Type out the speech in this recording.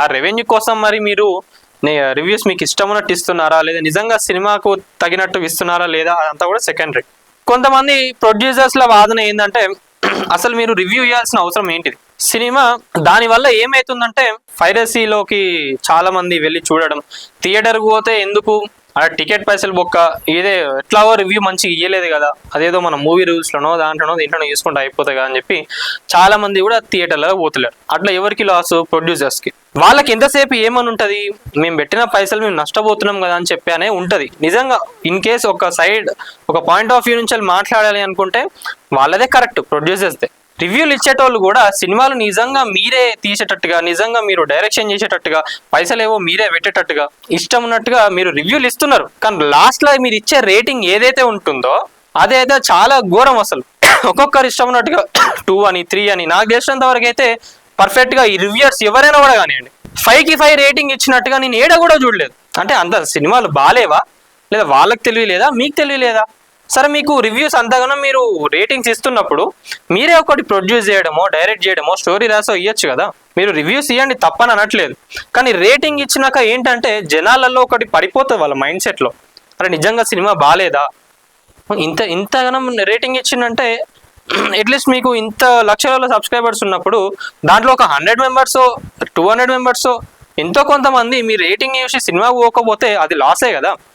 ఆ రెవెన్యూ కోసం మరి మీరు రివ్యూస్ మీకు ఇష్టం ఉన్నట్టు ఇస్తున్నారా, లేదా నిజంగా సినిమాకు తగినట్టు ఇస్తున్నారా లేదా, అదంతా కూడా సెకండరీ. కొంతమంది ప్రొడ్యూసర్స్ల వాదన ఏంటంటే అసలు మీరు రివ్యూ ఇవ్వాల్సిన అవసరం ఏంటిది? సినిమా దానివల్ల ఏమవుతుందంటే పైరసీలోకి చాలా మంది వెళ్ళి చూడడం, థియేటర్కి పోతే ఎందుకు టికెట్ పైసలు బొక్క, ఇదే ఎట్లాగో రివ్యూ మంచిగా ఇయ్యలేదు కదా, అదేదో మన మూవీ రివ్యూస్లోనో దాంట్లోనో దీంట్లోనో చూసుకుంటే అయిపోతుంది కదా అని చెప్పి చాలా మంది కూడా థియేటర్లో పోతలేరు. అట్లా ఎవరికి లాస్? ప్రొడ్యూసర్స్కి. వాళ్ళకి ఎంతసేపు ఏమని ఉంటుంది, మేము పెట్టిన పైసలు మేము నష్టపోతున్నాం కదా అని చెప్పి అనే ఉంటుంది. నిజంగా ఇన్ కేస్ ఒక సైడ్ ఒక పాయింట్ ఆఫ్ వ్యూ నుంచి మాట్లాడాలి అనుకుంటే వాళ్ళదే కరెక్ట్, ప్రొడ్యూసర్స్దే. రివ్యూలు ఇచ్చేటోళ్ళు కూడా సినిమాలు నిజంగా మీరే తీసేటట్టుగా, నిజంగా మీరు డైరెక్షన్ చేసేటట్టుగా, పైసలు ఏవో మీరే పెట్టేటట్టుగా, ఇష్టం ఉన్నట్టుగా మీరు రివ్యూలు ఇస్తున్నారు. కానీ లాస్ట్లో మీరు ఇచ్చే రేటింగ్ ఏదైతే ఉంటుందో అదైతే చాలా ఘోరం. అసలు ఒక్కొక్కరు ఇష్టం ఉన్నట్టుగా 2 అని 3 అని, నాకు తెలిసినంత వరకు అయితే పర్ఫెక్ట్గా ఈ రివ్యూర్స్ ఎవరైనా కూడా కానివ్వండి 5కి 5 రేటింగ్ ఇచ్చినట్టుగా నేను ఏడ కూడా చూడలేదు. అంటే అంత సినిమాలు బాగాలేవా, లేదా వాళ్ళకి తెలియలేదా, మీకు తెలియలేదా? సరే, మీకు రివ్యూస్ అంతగానో మీరు రేటింగ్స్ ఇస్తున్నప్పుడు మీరే ఒకటి ప్రొడ్యూస్ చేయడమో, డైరెక్ట్ చేయడమో, స్టోరీ రాసో ఇవ్వచ్చు కదా. మీరు రివ్యూస్ ఇవ్వండి, తప్పని అనట్లేదు. కానీ రేటింగ్ ఇచ్చినాక ఏంటంటే జనాలలో ఒకటి పడిపోతుంది వాళ్ళ మైండ్ సెట్లో, అరే నిజంగా సినిమా బాగాలేదా, ఇంతగానం రేటింగ్ ఇచ్చిందంటే అట్లీస్ట్ మీకు ఇంత లక్షలలో సబ్స్క్రైబర్స్ ఉన్నప్పుడు దాంట్లో ఒక 100 మెంబర్స్ 200 మెంబర్స్ ఎంతో కొంతమంది మీ రేటింగ్ చూసి సినిమా పోకపోతే అది లాసే కదా.